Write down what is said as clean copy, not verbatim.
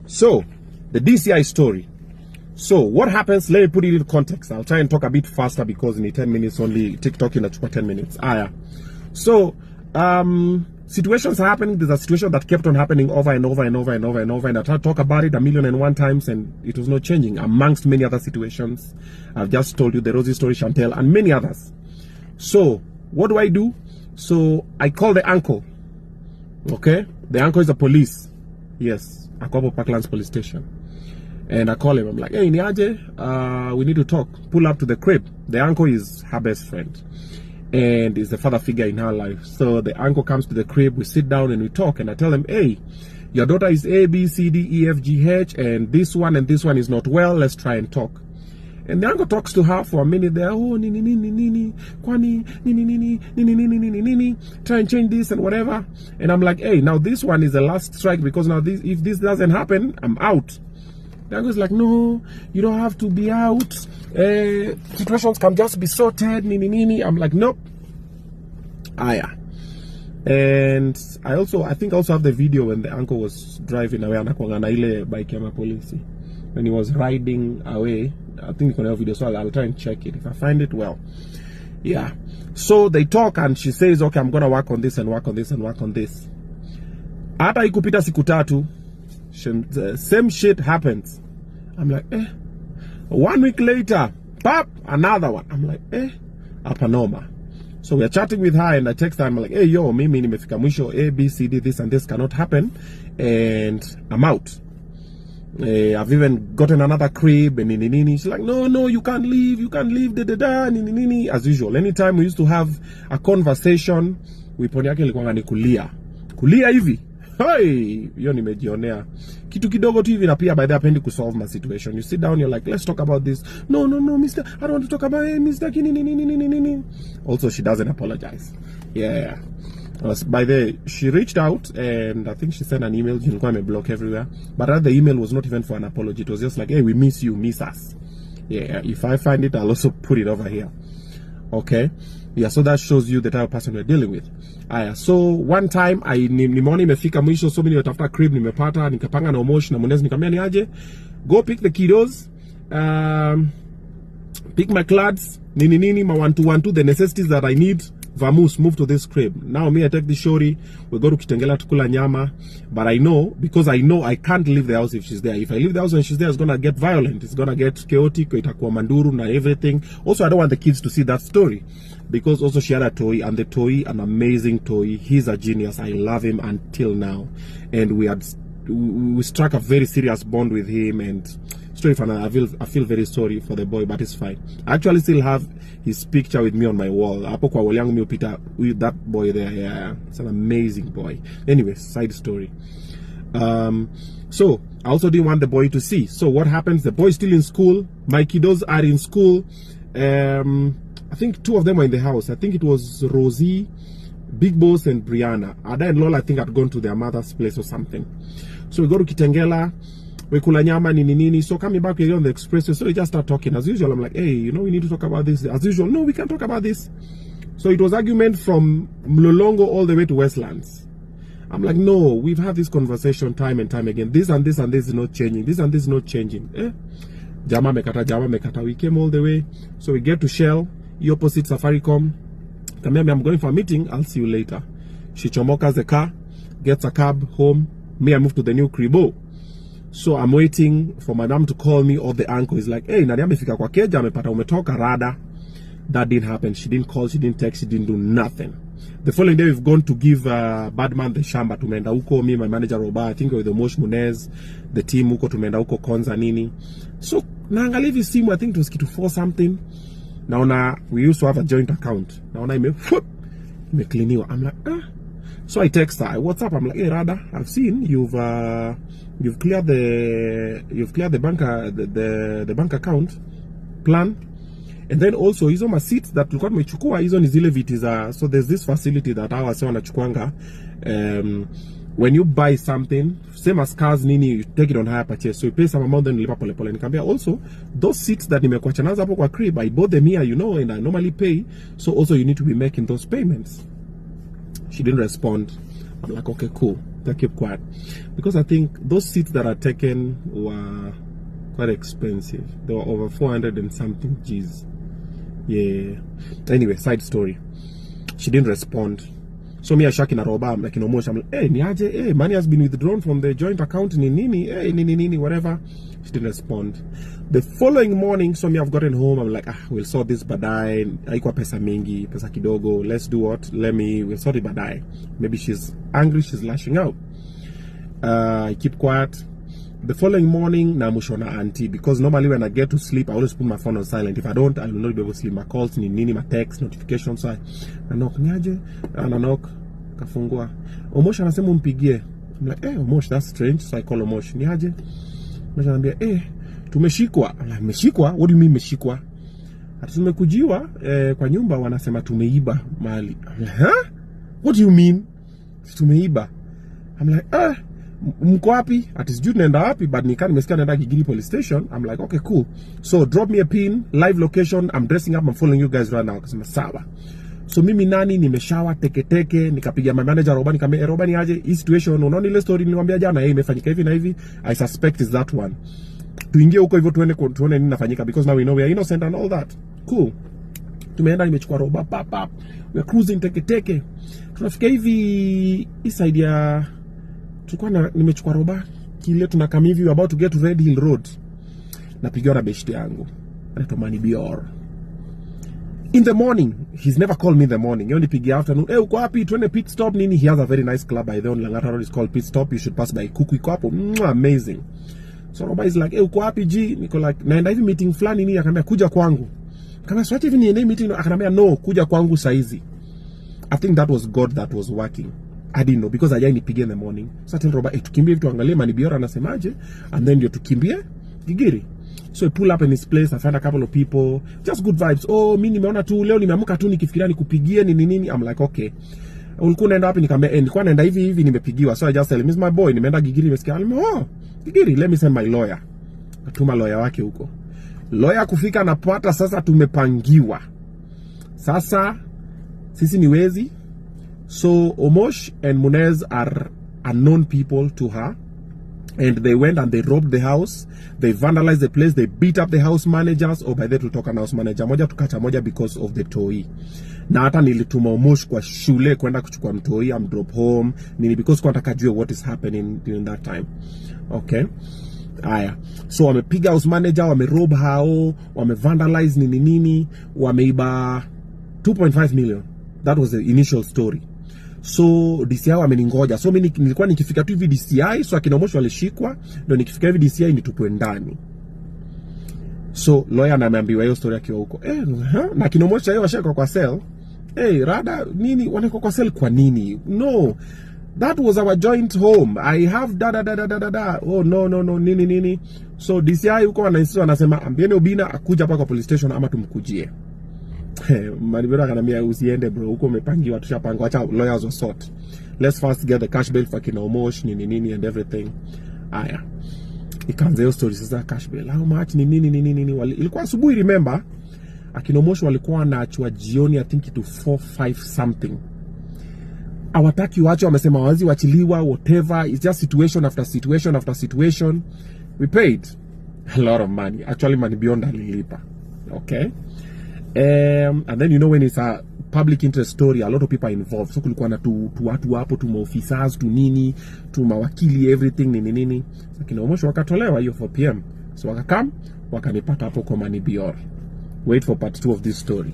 So, the DCI story. So, what happens? Let me put it in context. I'll try and talk a bit faster because in 10 minutes only, TikTok in 10 minutes. So, situations are happening. There's a situation that kept on happening over and over and over and over and over. And I tried to talk about it 1,001 times and it was not changing, amongst many other situations. I've just told you the Rosie story, Chantel, and many others. So, what do? So, I call the uncle. Okay? The uncle is the police. Yes. Akobo Parklands police station. And I call him. I'm like, hey, Niaje, we need to talk. Pull up to the crib. The uncle is her best friend. And is the father figure in her life. So the uncle comes to the crib. We sit down and we talk. And I tell him, hey, your daughter is A, B, C, D, E, F, G, H. And this one is not well. Let's try and talk. And the uncle talks to her for a minute there. Oh, try and change this and whatever. And I'm like, hey, now this one is the last strike because now if this doesn't happen, I'm out. The uncle's like, no, you don't have to be out. Situations can just be sorted. I'm like, nope. And I think also have the video when the uncle was driving away ile bike ya Polisi. When he was riding away. I think you can have video, so I'll try and check it. If I find it, well, yeah. So they talk and she says, okay, I'm gonna work on this and work on this and work on this. Hata ikupita siku tatu, same shit happens. I'm like, 1 week later, pop, another one. I'm like, apanoma. So we're chatting with her and I text her. I'm like, hey, yo, mimi nimefika mwisho, A, B, C, D, this and this cannot happen, and I'm out. I've even gotten another crib and She's like, no, you can't leave, as usual. Anytime we used to have a conversation, weapon yake ilikuwa ni kulia hivi. Hey, hiyo nimejionea kitu kidogo tu hivi, na pia by the way to solve my situation. You sit down, you're like, let's talk about this. No, mister, I don't want to talk about it, mister. Also, she doesn't apologize. Yeah. By the way, she reached out and I think she sent an email. You can me block everywhere. But the email was not even for an apology. It was just like, hey, we miss you, miss us. Yeah, if I find it, I'll also put it over here. Okay? Yeah, so that shows you the type of person we're dealing with. So one time, nimeona imefika mwisho, so many watafuta crib, nimepata, nikapanga na Omosh na Mwenezi, nikamwambia niaje, go pick the kiddos, pick my clothes, my 1-2-1-2, the necessities that I need. Vamus, move to this crib. Now me, I take the shorty, we go to Kitengela to kula nyama. But I know, because I know I can't leave the house if she's there. If I leave the house when she's there, it's gonna get violent. It's gonna get chaotic, itakuwa manduru na everything. Also, I don't want the kids to see that story. Because also she had a toy, and the toy, an amazing toy. He's a genius. I love him until now. And we struck a very serious bond with him, and I feel very sorry for the boy, but it's fine. I actually still have his picture with me on my wall. Hapo kwa wall yangu mi upita with that boy there. Yeah, it's an amazing boy. Anyway, side story. So I also didn't want the boy to see. So what happens? The boy's still in school. My kiddos are in school. I think 2 of them were in the house. I think it was Rosie, Big Boss, and Brianna. Ada and Lola, I think, had gone to their mother's place or something. So we go to Kitengela. We kula nyama nini. So coming back on the expressway, so we just start talking as usual. I'm like, hey, we need to talk about this. As usual, no, we can't talk about this. So it was argument from Mlolongo all the way to Westlands. I'm like, no, we've had this conversation time and time again. This and this and this is not changing. This and this is not changing. Jama mekata. We came all the way. So we get to Shell, opposite Safaricom. Kameme, I'm going for a meeting. I'll see you later. She chomokas the car, gets a cab home. Me, I move to the new Kribo. So I'm waiting for madam to call me, or the uncle is like, hey, nani amefika kwa keja, amepata umetoka rada. That didn't happen. She didn't call, she didn't text, she didn't do nothing. The following day, we've gone to give Badman the shamba. Tumeenda huko, me, my manager Roba, I think with the Mosh Munez, the team huko, tumeenda huko Konza nini. So, naangalia hivi simu, I think it was kitu 4 something. Naona, we used to have a joint account. Naona imecleaniwa. I'm like, So I text her, what's up? I'm like, hey, Rada, I've seen you've cleared the bank account plan, and then also hizo ma seats that tulikuwa tumechukua hizo ni zile viti za, so there's this facility that hawa sasa wanachukuanga when you buy something same as cars nini, you take it on hire purchase, so you pay some amount then lipa pole pole. Nikamwambia also those seats that nimekuacha nazo hapo kwa crib, I bought them here, and I normally pay, so also you need to be making those payments. She didn't respond. I'm like, okay, cool. I keep quiet because I think those seats that are taken were quite expensive. They were over 400 and something G's. Yeah. Anyway, side story. She didn't respond. So me ashaki na roba, I'm like, I'm like, hey, niaje, hey, money has been withdrawn from the joint account, nini, whatever. She didn't respond. The following morning, so me I've gotten home, I'm like, we'll sort this badai, haikuwa pesa mingi, pesa kidogo, let's do what, we'll sort it badai. Maybe she's angry, she's lashing out. I keep quiet. The following morning, na mushona auntie, because normally when I get to sleep, I always put my phone on silent. If I don't, I will not be able to sleep. My calls, nini, my text, notifications, so I knock, niaje, and I knock, kafungua. Omosh anasema mpigie. I'm like, Omosh, that's strange. So I call Omosh, niaje. Omosh anambia, tumeshikwa. I'm like, meshikwa? What do you mean meshikwa? Ati tumekujiwa, kwa nyumba wanasema tumeiba mali. I'm like, huh? What do you mean? Tumeiba. I'm like, mko wapi? Ati sijui tunaenda wapi, but nimesikia naenda Gigiri police station. I'm like, okay, cool. So drop me a pin, live location. I'm dressing up, I'm following you guys right now. Kasema sawa. So mimi nani nimeshawa teke nikapiga my manager Roba, nikamwambia Roba ni aje hii situation, unaona ile story niliwaambia jana imefanyika hivi na hivi, I suspect is that one. Tuingie huko hivyo tuone nini nafanyika, because now we know we are innocent and all that. Cool. Tumeenda nimechukua Roba pap. We are cruising teke. Tunafika hivi side ya tulikuwa nimechukua Roba kile tunakam hivi, we about to get to Red Hill Road. Napigiwa na beshte yangu. Anaitwa Mani Bior. In the morning, he's never called me in the morning. He only pick afternoon. Uko wapi? Tuende pit stop nini? He has a very nice club by the on Langata Road. It's called Pit Stop. You should pass by. Kuku iko hapo. Amazing. So Roba is like, uko wapi G? Niko like, naenda hivi meeting fulani nini? Akanambia kuja kwangu. Kama swache hivi niende meeting, akanambia no, kuja kwangu saizi. I think that was God that was working. I didn't know because ajai nipigie in the morning. So I tell Roba, tukimbie vitu angalie Mani Biora anasemaje, and then ndio tukimbie Gigiri. So I pull up in his place, I find a couple of people, just good vibes. Oh, mimi nimeona tu leo nimeamka tu nikifikiria nikupigie nini. I'm like, okay. Ulikuwa naenda wapi? Nikamwambia nilikuwa naenda hivi nimepigiwa. So I just tell him, my boy, nimeenda Gigiri, nimesikia. Gigiri, let me send my lawyer. Atuma lawyer wake huko. Lawyer kufika napata sasa tumepangiwa. Sasa sisi ni wezi. So Omosh and Munez are unknown people to her. And they went and they robbed the house. They vandalized the place. They beat up the house managers. By the way, tutoka na house manager moja tukacha moja because of the toy. Na hata nilituma Omosh kwa shule kwenda kuchukua mtoi, am drop home. Nini because kwa nataka jua what is happening during that time. Okay. Aya. So wamepiga house manager, wamerob hao, wamevandalize nini, wameiba 2.5 million. That was the initial story. So DCI wameningoja. So mimi nilikuwa nikifika tu hivi DCI, so akina Omosh walishikwa, ndio nikifika hivi DCI nitupwe ndani. So lawyer anaambiwa hiyo story akiwa huko. Na akina Omosh yao washaka kwa cell. Rada nini wanako kwa cell kwa nini? No. That was our joint home. I have da. Oh no nini. So DCI huko wanasema ambieni Obinna akuja hapa kwa police station ama tumkujie. Manibera kanambia usiende bro, huko umepangiwa, tushapanga, acha lawyers will sort. Let's first get the cash bail for kina Omosh nini and everything. Aya. Ikaanza hiyo story sasa, cash bail. How much nini. Ilikuwa asubuhi, remember? Akina Omosh walikuwa wanaachwa jioni, I think to 4-5 something. Hawataki waache, wamesema wazi wachiliwa, whatever. It's just situation after situation. We paid a lot of money. Actually Mani Beyond alilipa. Okay? And then when it's a public interest story, a lot of people are involved. So kulikuwa na tu watu hapo, tu maofisas, tu nini, tu mawakili, everything nini. So kina Omosh wakatolewa hiyo 4 PM. So wakakam, wakanipata hapo kwa Mani Bior. Wait for part 2 of this story.